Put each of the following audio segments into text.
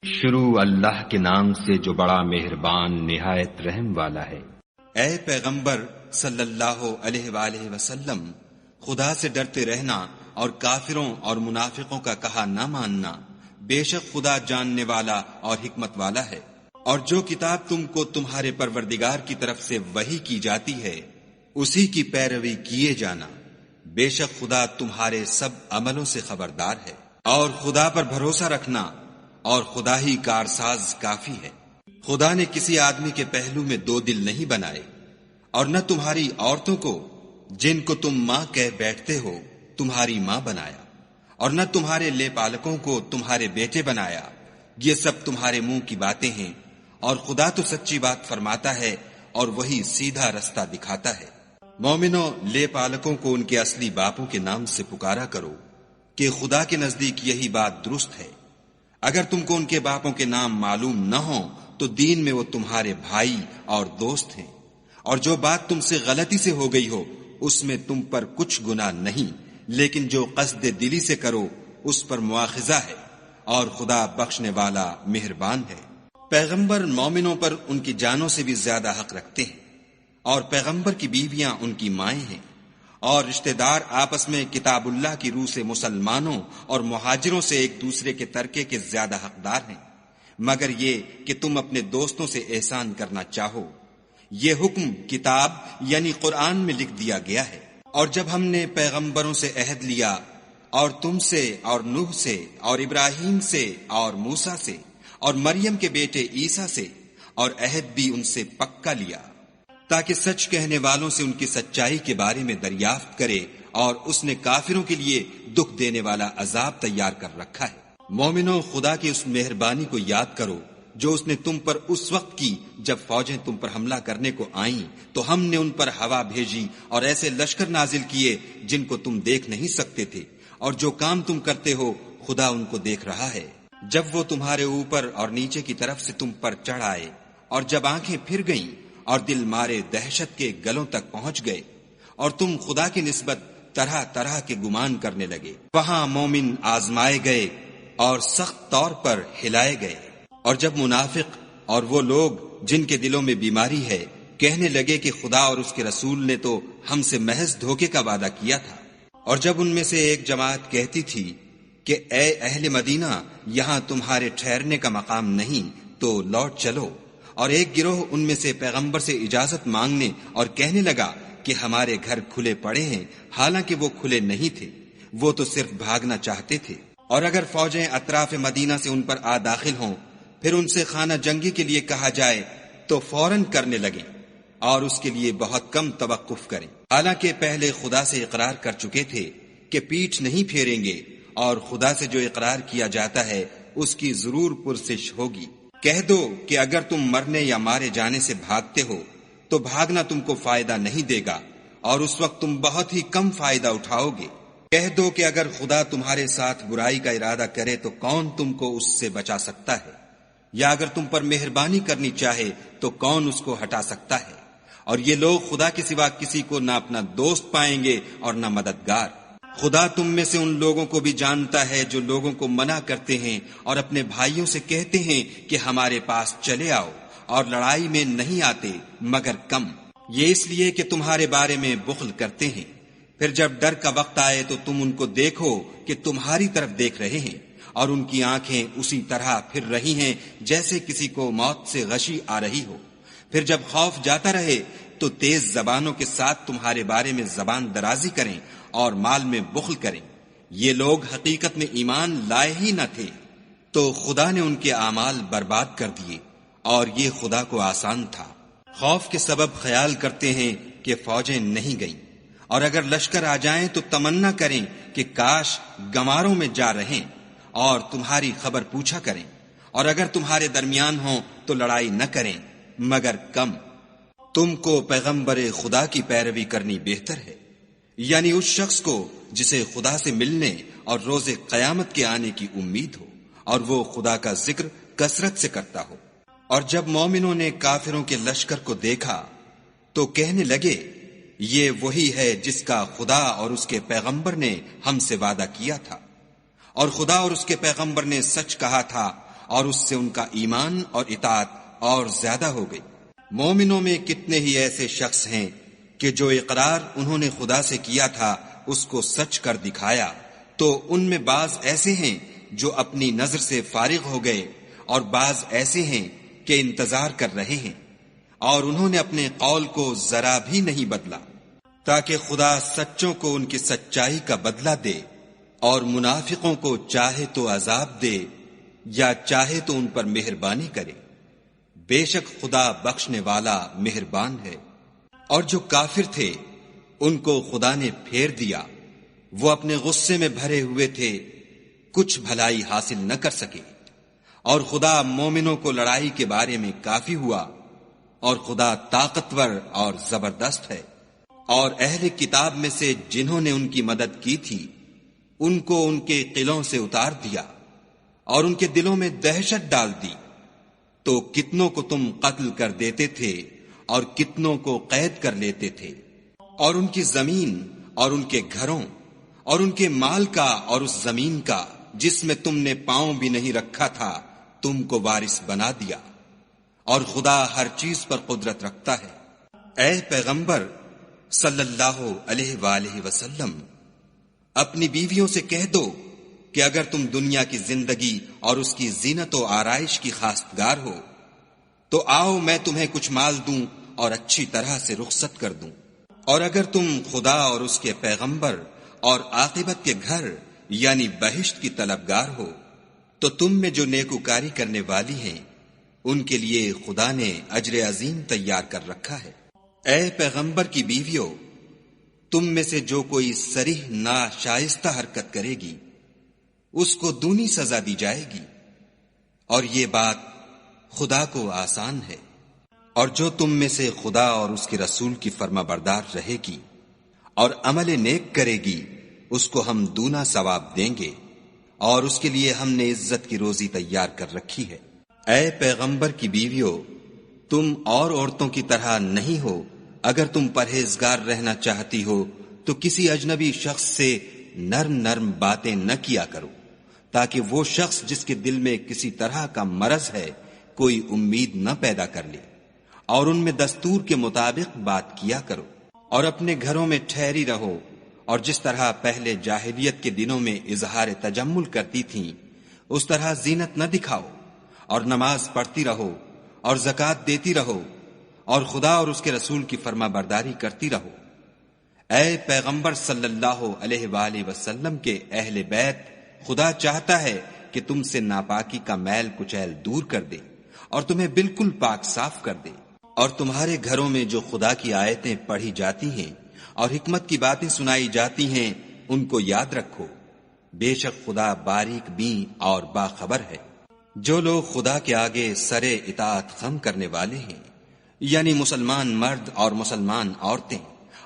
شروع اللہ کے نام سے جو بڑا مہربان نہایت رحم والا ہے۔ اے پیغمبر صلی اللہ علیہ وآلہ وسلم، خدا سے ڈرتے رہنا اور کافروں اور منافقوں کا کہا نہ ماننا، بے شک خدا جاننے والا اور حکمت والا ہے۔ اور جو کتاب تم کو تمہارے پروردگار کی طرف سے وحی کی جاتی ہے اسی کی پیروی کیے جانا، بے شک خدا تمہارے سب عملوں سے خبردار ہے۔ اور خدا پر بھروسہ رکھنا، اور خدا ہی کارساز کافی ہے۔ خدا نے کسی آدمی کے پہلو میں دو دل نہیں بنائے، اور نہ تمہاری عورتوں کو جن کو تم ماں کہہ بیٹھتے ہو تمہاری ماں بنایا، اور نہ تمہارے لے پالکوں کو تمہارے بیٹے بنایا۔ یہ سب تمہارے منہ کی باتیں ہیں، اور خدا تو سچی بات فرماتا ہے اور وہی سیدھا رستہ دکھاتا ہے۔ مومنوں، لے پالکوں کو ان کے اصلی باپوں کے نام سے پکارا کرو کہ خدا کے نزدیک یہی بات درست ہے۔ اگر تم کو ان کے باپوں کے نام معلوم نہ ہوں تو دین میں وہ تمہارے بھائی اور دوست ہیں، اور جو بات تم سے غلطی سے ہو گئی ہو اس میں تم پر کچھ گناہ نہیں، لیکن جو قصد دلی سے کرو اس پر مواخذہ ہے، اور خدا بخشنے والا مہربان ہے۔ پیغمبر مومنوں پر ان کی جانوں سے بھی زیادہ حق رکھتے ہیں، اور پیغمبر کی بیویاں ان کی مائیں ہیں، اور رشتہ دار آپس میں کتاب اللہ کی روح سے مسلمانوں اور مہاجروں سے ایک دوسرے کے ترکے کے زیادہ حقدار ہیں، مگر یہ کہ تم اپنے دوستوں سے احسان کرنا چاہو۔ یہ حکم کتاب یعنی قرآن میں لکھ دیا گیا ہے۔ اور جب ہم نے پیغمبروں سے عہد لیا، اور تم سے اور نوح سے اور ابراہیم سے اور موسیٰ سے اور مریم کے بیٹے عیسیٰ سے، اور عہد بھی ان سے پکا لیا، تاکہ سچ کہنے والوں سے ان کی سچائی کے بارے میں دریافت کرے، اور اس نے کافروں کے لیے دکھ دینے والا عذاب تیار کر رکھا ہے۔ مومنوں، خدا کی اس مہربانی کو یاد کرو جو اس نے تم پر اس وقت کی جب فوجیں تم پر حملہ کرنے کو آئیں تو ہم نے ان پر ہوا بھیجی اور ایسے لشکر نازل کیے جن کو تم دیکھ نہیں سکتے تھے، اور جو کام تم کرتے ہو خدا ان کو دیکھ رہا ہے۔ جب وہ تمہارے اوپر اور نیچے کی طرف سے تم پر چڑھ آئے، اور جب آنکھیں پھر گئیں اور دل مارے دہشت کے گلوں تک پہنچ گئے، اور تم خدا کی نسبت طرح طرح کے گمان کرنے لگے، وہاں مومن آزمائے گئے اور سخت طور پر ہلائے گئے۔ اور جب منافق اور وہ لوگ جن کے دلوں میں بیماری ہے کہنے لگے کہ خدا اور اس کے رسول نے تو ہم سے محض دھوکے کا وعدہ کیا تھا، اور جب ان میں سے ایک جماعت کہتی تھی کہ اے اہل مدینہ، یہاں تمہارے ٹھہرنے کا مقام نہیں تو لوٹ چلو، اور ایک گروہ ان میں سے پیغمبر سے اجازت مانگنے اور کہنے لگا کہ ہمارے گھر کھلے پڑے ہیں، حالانکہ وہ کھلے نہیں تھے، وہ تو صرف بھاگنا چاہتے تھے۔ اور اگر فوجیں اطراف مدینہ سے ان پر آ داخل ہوں، پھر ان سے خانہ جنگی کے لیے کہا جائے تو فوراً کرنے لگیں، اور اس کے لیے بہت کم توقف کریں، حالانکہ پہلے خدا سے اقرار کر چکے تھے کہ پیٹھ نہیں پھیریں گے، اور خدا سے جو اقرار کیا جاتا ہے اس کی ضرور پرسش ہوگی۔ کہہ دو کہ اگر تم مرنے یا مارے جانے سے بھاگتے ہو تو بھاگنا تم کو فائدہ نہیں دے گا، اور اس وقت تم بہت ہی کم فائدہ اٹھاؤ گے۔ کہہ دو کہ اگر خدا تمہارے ساتھ برائی کا ارادہ کرے تو کون تم کو اس سے بچا سکتا ہے، یا اگر تم پر مہربانی کرنی چاہے تو کون اس کو ہٹا سکتا ہے۔ اور یہ لوگ خدا کے سوا کسی کو نہ اپنا دوست پائیں گے اور نہ مددگار۔ خدا تم میں سے ان لوگوں کو بھی جانتا ہے جو لوگوں کو منع کرتے ہیں اور اپنے بھائیوں سے کہتے ہیں کہ ہمارے پاس چلے آؤ، اور لڑائی میں نہیں آتے مگر کم، یہ اس لیے کہ تمہارے بارے میں بخل کرتے ہیں۔ پھر جب ڈر کا وقت آئے تو تم ان کو دیکھو کہ تمہاری طرف دیکھ رہے ہیں، اور ان کی آنکھیں اسی طرح پھر رہی ہیں جیسے کسی کو موت سے غشی آ رہی ہو۔ پھر جب خوف جاتا رہے تو تیز زبانوں کے ساتھ تمہارے بارے میں زبان درازی کریں اور مال میں بخل کریں۔ یہ لوگ حقیقت میں ایمان لائے ہی نہ تھے، تو خدا نے ان کے اعمال برباد کر دیے، اور یہ خدا کو آسان تھا۔ خوف کے سبب خیال کرتے ہیں کہ فوجیں نہیں گئیں، اور اگر لشکر آ جائیں تو تمنا کریں کہ کاش گماروں میں جا رہیں، اور تمہاری خبر پوچھا کریں، اور اگر تمہارے درمیان ہوں تو لڑائی نہ کریں مگر کم۔ تم کو پیغمبر خدا کی پیروی کرنی بہتر ہے، یعنی اس شخص کو جسے خدا سے ملنے اور روز قیامت کے آنے کی امید ہو، اور وہ خدا کا ذکر کثرت سے کرتا ہو۔ اور جب مومنوں نے کافروں کے لشکر کو دیکھا تو کہنے لگے یہ وہی ہے جس کا خدا اور اس کے پیغمبر نے ہم سے وعدہ کیا تھا، اور خدا اور اس کے پیغمبر نے سچ کہا تھا، اور اس سے ان کا ایمان اور اطاعت اور زیادہ ہو گئی۔ مومنوں میں کتنے ہی ایسے شخص ہیں کہ جو اقرار انہوں نے خدا سے کیا تھا اس کو سچ کر دکھایا، تو ان میں بعض ایسے ہیں جو اپنی نظر سے فارغ ہو گئے اور بعض ایسے ہیں کہ انتظار کر رہے ہیں، اور انہوں نے اپنے قول کو ذرا بھی نہیں بدلا، تاکہ خدا سچوں کو ان کی سچائی کا بدلہ دے اور منافقوں کو چاہے تو عذاب دے یا چاہے تو ان پر مہربانی کرے۔ بے شک خدا بخشنے والا مہربان ہے۔ اور جو کافر تھے ان کو خدا نے پھیر دیا، وہ اپنے غصے میں بھرے ہوئے تھے، کچھ بھلائی حاصل نہ کر سکے، اور خدا مومنوں کو لڑائی کے بارے میں کافی ہوا، اور خدا طاقتور اور زبردست ہے۔ اور اہل کتاب میں سے جنہوں نے ان کی مدد کی تھی ان کو ان کے قلعوں سے اتار دیا اور ان کے دلوں میں دہشت ڈال دی، تو کتنوں کو تم قتل کر دیتے تھے اور کتنوں کو قید کر لیتے تھے، اور ان کی زمین اور ان کے گھروں اور ان کے مال کا اور اس زمین کا جس میں تم نے پاؤں بھی نہیں رکھا تھا تم کو وارث بنا دیا، اور خدا ہر چیز پر قدرت رکھتا ہے۔ اے پیغمبر صلی اللہ علیہ وآلہ وسلم، اپنی بیویوں سے کہہ دو کہ اگر تم دنیا کی زندگی اور اس کی زینت و آرائش کی خواستگار ہو تو آؤ میں تمہیں کچھ مال دوں اور اچھی طرح سے رخصت کر دوں، اور اگر تم خدا اور اس کے پیغمبر اور عاقبت کے گھر یعنی بہشت کی طلبگار ہو تو تم میں جو نیکوکاری کرنے والی ہیں ان کے لیے خدا نے اجر عظیم تیار کر رکھا ہے۔ اے پیغمبر کی بیویوں، تم میں سے جو کوئی صریح ناشائستہ حرکت کرے گی اس کو دونی سزا دی جائے گی، اور یہ بات خدا کو آسان ہے۔ اور جو تم میں سے خدا اور اس کے رسول کی فرما بردار رہے گی اور عمل نیک کرے گی اس کو ہم دونا ثواب دیں گے، اور اس کے لیے ہم نے عزت کی روزی تیار کر رکھی ہے۔ اے پیغمبر کی بیویوں، تم اور عورتوں کی طرح نہیں ہو، اگر تم پرہیزگار رہنا چاہتی ہو تو کسی اجنبی شخص سے نرم نرم باتیں نہ کیا کرو، تاکہ وہ شخص جس کے دل میں کسی طرح کا مرض ہے کوئی امید نہ پیدا کر لے، اور ان میں دستور کے مطابق بات کیا کرو، اور اپنے گھروں میں ٹھہری رہو، اور جس طرح پہلے جاہلیت کے دنوں میں اظہار تجمل کرتی تھیں اس طرح زینت نہ دکھاؤ، اور نماز پڑھتی رہو اور زکوٰۃ دیتی رہو، اور خدا اور اس کے رسول کی فرما برداری کرتی رہو۔ اے پیغمبر صلی اللہ علیہ وآلہ وسلم کے اہل بیت، خدا چاہتا ہے کہ تم سے ناپاکی کا میل کچیل دور کر دے اور تمہیں بالکل پاک صاف کر دے، اور تمہارے گھروں میں جو خدا کی آیتیں پڑھی جاتی ہیں اور حکمت کی باتیں سنائی جاتی ہیں ان کو یاد رکھو، بے شک خدا باریک بین اور باخبر ہے۔ جو لوگ خدا کے آگے سرے اطاعت خم کرنے والے ہیں، یعنی مسلمان مرد اور مسلمان عورتیں،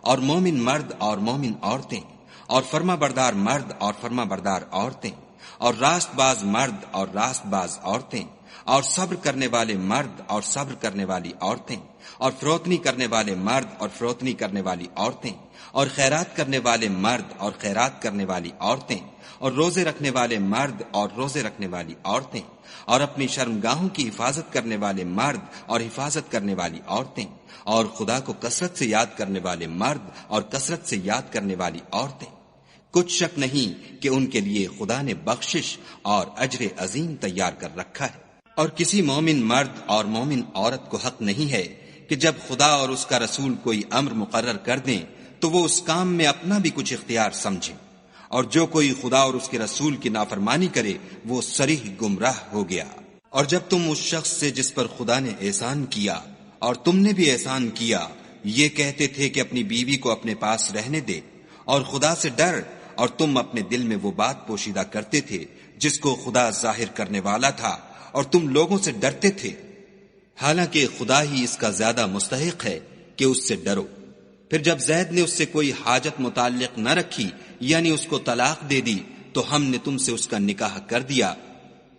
اور مومن مرد اور مومن عورتیں، اور فرما بردار مرد اور فرما بردار عورتیں، اور راست باز مرد اور راست باز عورتیں، اور صبر کرنے والے مرد اور صبر کرنے والی عورتیں، اور فروتنی کرنے والے مرد اور فروتنی کرنے والی عورتیں، اور خیرات کرنے والے مرد اور خیرات کرنے والی عورتیں، اور روزے رکھنے والے مرد اور روزے رکھنے والی عورتیں، اور اپنی شرمگاہوں کی حفاظت کرنے والے مرد اور حفاظت کرنے والی عورتیں، اور خدا کو کثرت سے یاد کرنے والے مرد اور کثرت سے یاد کرنے والی عورتیں۔ کچھ شک نہیں کہ ان کے لیے خدا نے بخشش اور اجر عظیم تیار کر رکھا ہے۔ اور کسی مومن مرد اور مومن عورت کو حق نہیں ہے کہ جب خدا اور اس کا رسول کوئی امر مقرر کر دیں تو وہ اس کام میں اپنا بھی کچھ اختیار سمجھیں، اور جو کوئی خدا اور اس کے رسول کی نافرمانی کرے وہ صریح گمراہ ہو گیا۔ اور جب تم اس شخص سے جس پر خدا نے احسان کیا اور تم نے بھی احسان کیا یہ کہتے تھے کہ اپنی بیوی کو اپنے پاس رہنے دے اور خدا سے ڈر، اور تم اپنے دل میں وہ بات پوشیدہ کرتے تھے جس کو خدا ظاہر کرنے والا تھا اور تم لوگوں سے ڈرتے تھے، حالانکہ خدا ہی اس کا زیادہ مستحق ہے کہ اس سے ڈرو۔ پھر جب زید نے اس سے کوئی حاجت متعلق نہ رکھی یعنی اس کو طلاق دے دی تو ہم نے تم سے اس کا نکاح کر دیا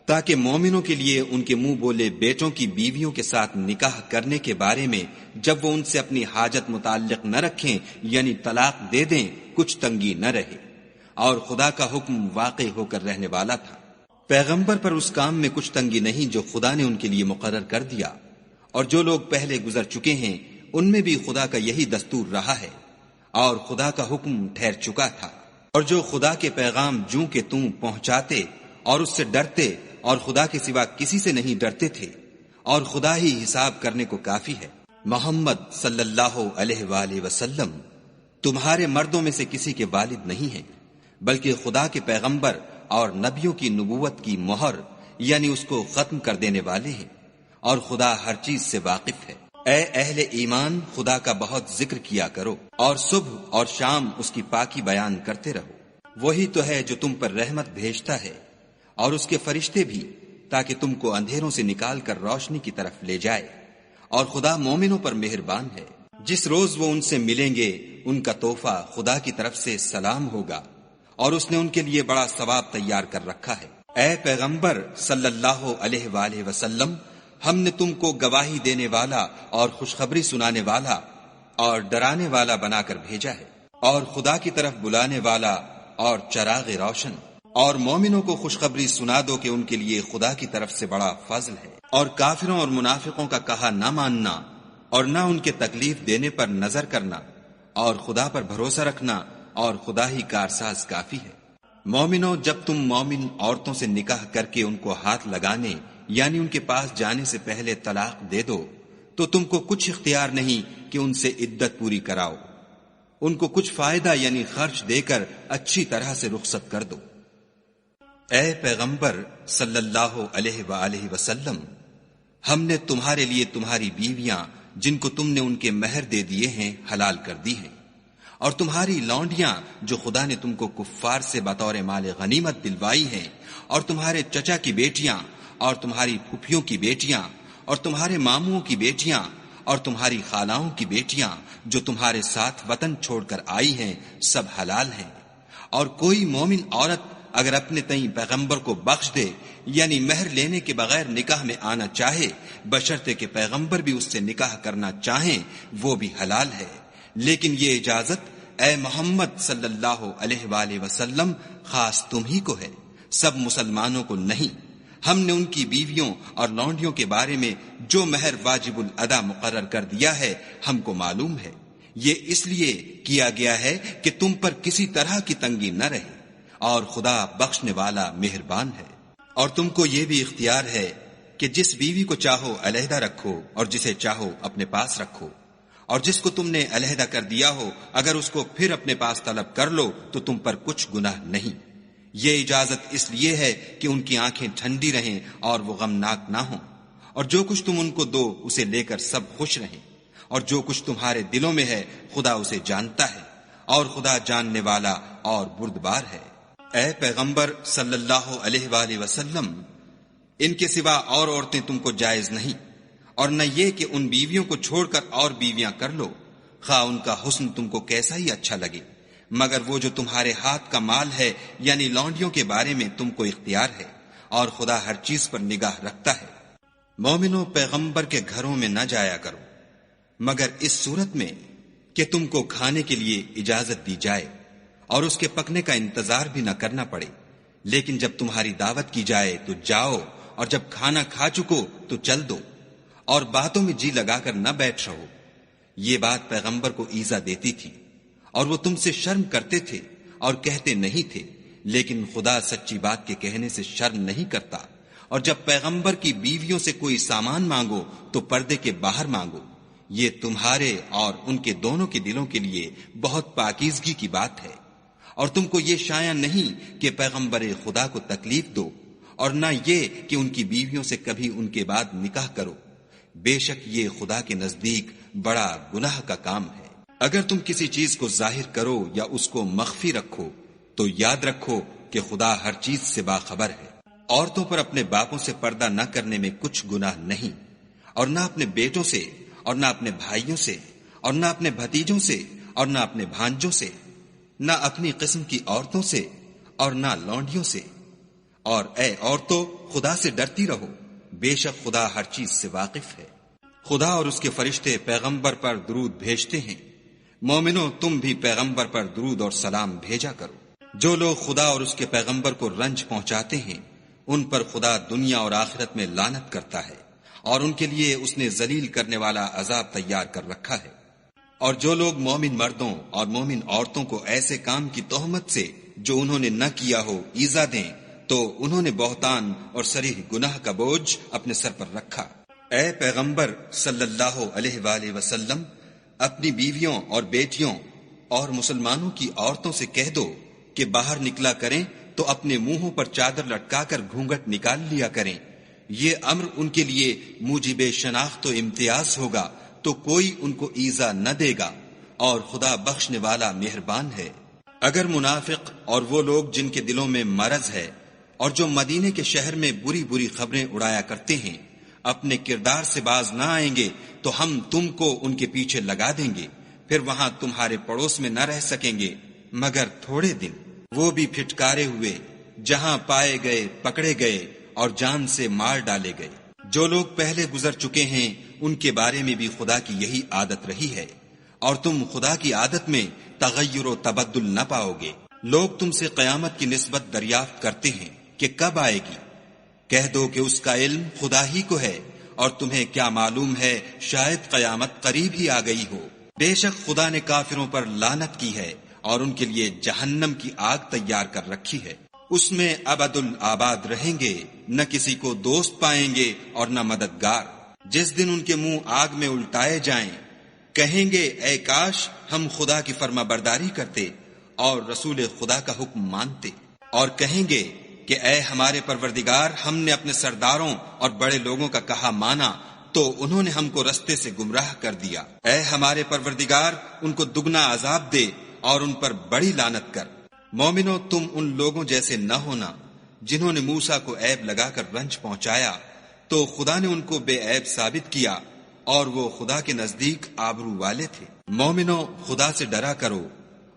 تاکہ مومنوں کے لیے ان کے منہ بولے بیٹوں کی بیویوں کے ساتھ نکاح کرنے کے بارے میں جب وہ ان سے اپنی حاجت متعلق نہ رکھیں یعنی طلاق دے دیں کچھ تنگی نہ رہے، اور خدا کا حکم واقع ہو کر رہنے والا تھا۔ پیغمبر پر اس کام میں کچھ تنگی نہیں جو خدا نے ان کے لیے مقرر کر دیا، اور جو لوگ پہلے گزر چکے ہیں ان میں بھی خدا کا یہی دستور رہا ہے، اور خدا کا حکم ٹھہر چکا تھا۔ اور جو خدا کے پیغام جوں کہ توں پہنچاتے اور اس سے ڈرتے اور خدا کے سوا کسی سے نہیں ڈرتے تھے، اور خدا ہی حساب کرنے کو کافی ہے۔ محمد صلی اللہ علیہ وآلہ وسلم تمہارے مردوں میں سے کسی کے والد نہیں ہیں، بلکہ خدا کے پیغمبر اور نبیوں کی نبوت کی مہر یعنی اس کو ختم کر دینے والے ہیں، اور خدا ہر چیز سے واقف ہے۔ اے اہل ایمان، خدا کا بہت ذکر کیا کرو اور صبح اور شام اس کی پاکی بیان کرتے رہو۔ وہی تو ہے جو تم پر رحمت بھیجتا ہے اور اس کے فرشتے بھی، تاکہ تم کو اندھیروں سے نکال کر روشنی کی طرف لے جائے، اور خدا مومنوں پر مہربان ہے۔ جس روز وہ ان سے ملیں گے ان کا تحفہ خدا کی طرف سے سلام ہوگا، اور اس نے ان کے لیے بڑا ثواب تیار کر رکھا ہے۔ اے پیغمبر صلی اللہ علیہ وآلہ وسلم، ہم نے تم کو گواہی دینے والا اور خوشخبری سنانے والا اور ڈرانے والا بنا کر بھیجا ہے، اور خدا کی طرف بلانے والا اور چراغ روشن۔ اور مومنوں کو خوشخبری سنا دو کہ ان کے لیے خدا کی طرف سے بڑا فضل ہے، اور کافروں اور منافقوں کا کہا نہ ماننا اور نہ ان کے تکلیف دینے پر نظر کرنا، اور خدا پر بھروسہ رکھنا، اور خدا ہی کارساز کافی ہے۔ مومنوں، جب تم مومن عورتوں سے نکاح کر کے ان کو ہاتھ لگانے یعنی ان کے پاس جانے سے پہلے طلاق دے دو تو تم کو کچھ اختیار نہیں کہ ان سے عدت پوری کراؤ، ان کو کچھ فائدہ یعنی خرچ دے کر اچھی طرح سے رخصت کر دو۔ اے پیغمبر صلی اللہ علیہ وآلہ وسلم، ہم نے تمہارے لیے تمہاری بیویاں جن کو تم نے ان کے مہر دے دیے ہیں حلال کر دی ہیں، اور تمہاری لونڈیاں جو خدا نے تم کو کفار سے بطور مال غنیمت دلوائی ہیں، اور تمہارے چچا کی بیٹیاں اور تمہاری پھپھیوں کی بیٹیاں اور تمہارے ماموں کی بیٹیاں اور تمہاری خالاؤں کی بیٹیاں جو تمہارے ساتھ وطن چھوڑ کر آئی ہیں، سب حلال ہیں۔ اور کوئی مومن عورت اگر اپنے تئیں پیغمبر کو بخش دے یعنی مہر لینے کے بغیر نکاح میں آنا چاہے، بشرطے کہ پیغمبر بھی اس سے نکاح کرنا چاہیں، وہ بھی حلال ہے۔ لیکن یہ اجازت اے محمد صلی اللہ علیہ وآلہ وسلم خاص تم ہی کو ہے، سب مسلمانوں کو نہیں۔ ہم نے ان کی بیویوں اور لونڈیوں کے بارے میں جو مہر واجب الادا مقرر کر دیا ہے ہم کو معلوم ہے، یہ اس لیے کیا گیا ہے کہ تم پر کسی طرح کی تنگی نہ رہے، اور خدا بخشنے والا مہربان ہے۔ اور تم کو یہ بھی اختیار ہے کہ جس بیوی کو چاہو علیحدہ رکھو اور جسے چاہو اپنے پاس رکھو، اور جس کو تم نے علیحدہ کر دیا ہو اگر اس کو پھر اپنے پاس طلب کر لو تو تم پر کچھ گناہ نہیں۔ یہ اجازت اس لیے ہے کہ ان کی آنکھیں ٹھنڈی رہیں اور وہ غمناک نہ ہوں، اور جو کچھ تم ان کو دو اسے لے کر سب خوش رہیں، اور جو کچھ تمہارے دلوں میں ہے خدا اسے جانتا ہے، اور خدا جاننے والا اور بردبار ہے۔ اے پیغمبر صلی اللہ علیہ وآلہ وسلم، ان کے سوا اور عورتیں تم کو جائز نہیں، اور نہ یہ کہ ان بیویوں کو چھوڑ کر اور بیویاں کر لو، خواہ ان کا حسن تم کو کیسا ہی اچھا لگے، مگر وہ جو تمہارے ہاتھ کا مال ہے یعنی لونڈیوں کے بارے میں تم کو اختیار ہے، اور خدا ہر چیز پر نگاہ رکھتا ہے۔ مومنوں، پیغمبر کے گھروں میں نہ جایا کرو مگر اس صورت میں کہ تم کو کھانے کے لیے اجازت دی جائے اور اس کے پکنے کا انتظار بھی نہ کرنا پڑے، لیکن جب تمہاری دعوت کی جائے تو جاؤ، اور جب کھانا کھا چکو تو چل دو، اور باتوں میں جی لگا کر نہ بیٹھ رہو۔ یہ بات پیغمبر کو ایذا دیتی تھی، اور وہ تم سے شرم کرتے تھے اور کہتے نہیں تھے، لیکن خدا سچی بات کے کہنے سے شرم نہیں کرتا۔ اور جب پیغمبر کی بیویوں سے کوئی سامان مانگو تو پردے کے باہر مانگو، یہ تمہارے اور ان کے دونوں کے دلوں کے لیے بہت پاکیزگی کی بات ہے۔ اور تم کو یہ شایع نہیں کہ پیغمبر خدا کو تکلیف دو، اور نہ یہ کہ ان کی بیویوں سے کبھی ان کے بعد نکاح کرو، بے شک یہ خدا کے نزدیک بڑا گناہ کا کام ہے۔ اگر تم کسی چیز کو ظاہر کرو یا اس کو مخفی رکھو تو یاد رکھو کہ خدا ہر چیز سے باخبر ہے۔ عورتوں پر اپنے باپوں سے پردہ نہ کرنے میں کچھ گناہ نہیں، اور نہ اپنے بیٹوں سے، اور نہ اپنے بھائیوں سے، اور نہ اپنے بھتیجوں سے، اور نہ اپنے بھانجوں سے، نہ اپنی قسم کی عورتوں سے، اور نہ لونڈیوں سے۔ اور اے عورتوں، خدا سے ڈرتی رہو، بے شک خدا ہر چیز سے واقف ہے۔ خدا اور اس کے فرشتے پیغمبر پر درود بھیجتے ہیں، مومنوں تم بھی پیغمبر پر درود اور سلام بھیجا کرو۔ جو لوگ خدا اور اس کے پیغمبر کو رنج پہنچاتے ہیں ان پر خدا دنیا اور آخرت میں لعنت کرتا ہے، اور ان کے لیے اس نے ذلیل کرنے والا عذاب تیار کر رکھا ہے۔ اور جو لوگ مومن مردوں اور مومن عورتوں کو ایسے کام کی تہمت سے جو انہوں نے نہ کیا ہو ایذا دیں تو انہوں نے بہتان اور صریح گناہ کا بوجھ اپنے سر پر رکھا۔ اے پیغمبر صلی اللہ علیہ وآلہ وسلم، اپنی بیویوں اور بیٹیوں اور مسلمانوں کی عورتوں سے کہہ دو کہ باہر نکلا کریں تو اپنے منہوں پر چادر لٹکا کر گھونگھٹ نکال لیا کریں۔ یہ امر ان کے لیے موجب شناخت و امتیاز ہوگا تو کوئی ان کو ایذا نہ دے گا، اور خدا بخشنے والا مہربان ہے۔ اگر منافق اور وہ لوگ جن کے دلوں میں مرض ہے اور جو مدینے کے شہر میں بری بری خبریں اڑایا کرتے ہیں اپنے کردار سے باز نہ آئیں گے تو ہم تم کو ان کے پیچھے لگا دیں گے، پھر وہاں تمہارے پڑوس میں نہ رہ سکیں گے مگر تھوڑے دن، وہ بھی پھٹکارے ہوئے، جہاں پائے گئے پکڑے گئے اور جان سے مار ڈالے گئے۔ جو لوگ پہلے گزر چکے ہیں ان کے بارے میں بھی خدا کی یہی عادت رہی ہے، اور تم خدا کی عادت میں تغیر و تبدل نہ پاؤ گے۔ لوگ تم سے قیامت کی نسبت دریافت کرتے ہیں کہ کب آئے گی، کہہ دو کہ اس کا علم خدا ہی کو ہے، اور تمہیں کیا معلوم ہے شاید قیامت قریب ہی آ گئی ہو۔ بے شک خدا نے کافروں پر لعنت کی ہے اور ان کے لیے جہنم کی آگ تیار کر رکھی ہے، اس میں ابد الآباد رہیں گے، نہ کسی کو دوست پائیں گے اور نہ مددگار۔ جس دن ان کے منہ آگ میں الٹائے جائیں کہیں گے اے کاش ہم خدا کی فرما برداری کرتے اور رسول خدا کا حکم مانتے، اور کہیں گے کہ اے ہمارے پروردگار، ہم نے اپنے سرداروں اور بڑے لوگوں کا کہا مانا تو انہوں نے ہم کو رستے سے گمراہ کر دیا۔ اے ہمارے پروردگار، ان کو دگنا عذاب دے اور ان پر بڑی لعنت کر۔ مومنو، تم ان لوگوں جیسے نہ ہونا جنہوں نے موسیٰ کو عیب لگا کر رنج پہنچایا تو خدا نے ان کو بے عیب ثابت کیا، اور وہ خدا کے نزدیک آبرو والے تھے۔ مومنو، خدا سے ڈرا کرو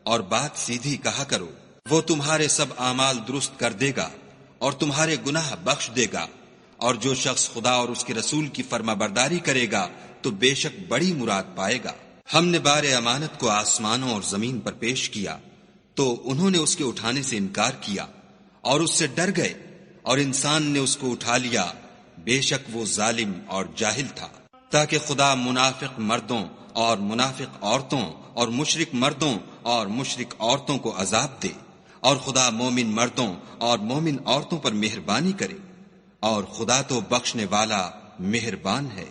اور بات سیدھی کہا کرو، وہ تمہارے سب اعمال درست کر دے گا اور تمہارے گناہ بخش دے گا، اور جو شخص خدا اور اس کے رسول کی فرما برداری کرے گا تو بے شک بڑی مراد پائے گا۔ ہم نے بار امانت کو آسمانوں اور زمین پر پیش کیا تو انہوں نے اس کے اٹھانے سے انکار کیا اور اس سے ڈر گئے، اور انسان نے اس کو اٹھا لیا، بے شک وہ ظالم اور جاہل تھا۔ تاکہ خدا منافق مردوں اور منافق عورتوں اور مشرک مردوں اور مشرک عورتوں کو عذاب دے، اور خدا مومن مردوں اور مومن عورتوں پر مہربانی کرے، اور خدا تو بخشنے والا مہربان ہے۔